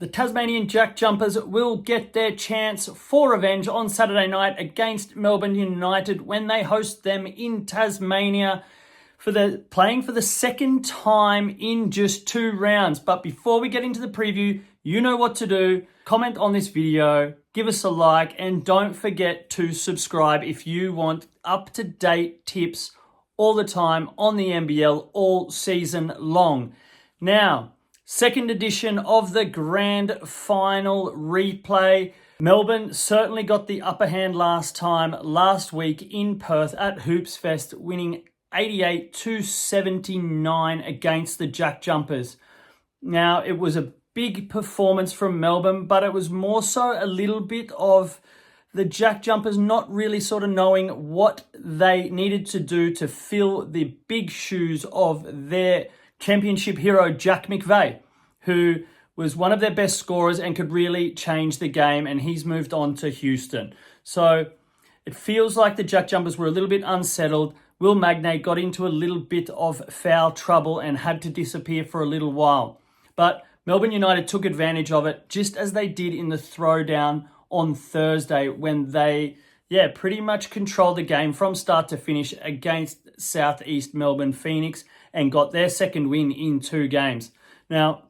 The Tasmanian JackJumpers will get their chance for revenge on Saturday night against Melbourne United when they host them in Tasmania playing for the second time in just 2 rounds. But before we get into the preview, you know what to do. Comment on this video, give us a like, and don't forget to subscribe if you want up-to-date tips all the time on the NBL all season long. Now, second edition of the grand final replay. Melbourne certainly got the upper hand last week in Perth at Hoops Fest, winning 88-79 against the JackJumpers. Now, it was a big performance from Melbourne, but it was more so a little bit of the JackJumpers not really sort of knowing what they needed to do to fill the big shoes of their championship hero, Jack McVeigh, who was one of their best scorers and could really change the game, and he's moved on to Houston. So it feels like the JackJumpers were a little bit unsettled. Will Magnay got into a little bit of foul trouble and had to disappear for a little while. But Melbourne United took advantage of it, just as they did in the throwdown on Thursday when they, pretty much controlled the game from start to finish against Southeast Melbourne Phoenix and got their second win in 2 games. Now,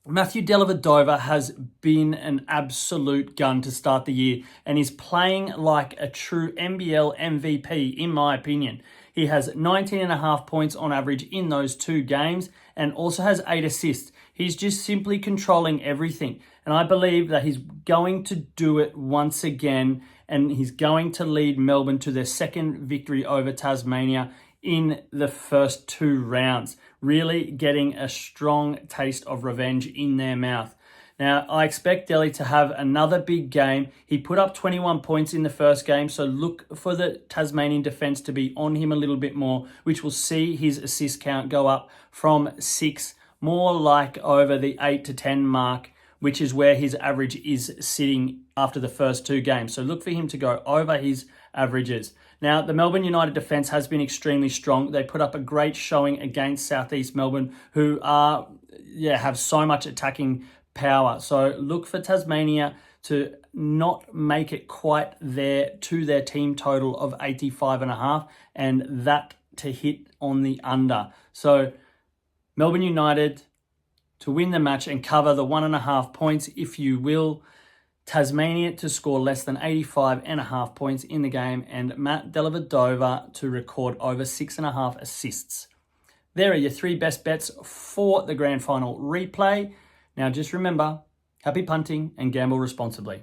Matthew Dellavedova has been an absolute gun to start the year and is playing like a true NBL MVP, in my opinion. He has 19.5 points on average in those 2 games and also has 8 assists. He's just simply controlling everything. And I believe that he's going to do it once again, and he's going to lead Melbourne to their second victory over Tasmania in the first 2 rounds, really getting a strong taste of revenge in their mouth. Now, I expect Delhi to have another big game. He put up 21 points in the first game, so look for the Tasmanian defense to be on him a little bit more, which will see his assist count go up from 6, more like over the 8 to 10 mark, which is where his average is sitting after the first 2 games. So look for him to go over his averages. Now, the Melbourne United defense has been extremely strong. They put up a great showing against Southeast Melbourne, who have so much attacking power. So look for Tasmania to not make it quite there to their team total of 85.5, and that to hit on the under. So Melbourne United to win the match and cover the 1.5 points, if you will. Tasmania to score less than 85.5 points in the game, and Matt Dellavedova to record over 6.5 assists. There are your 3 best bets for the grand final replay. Now just remember, happy punting and gamble responsibly.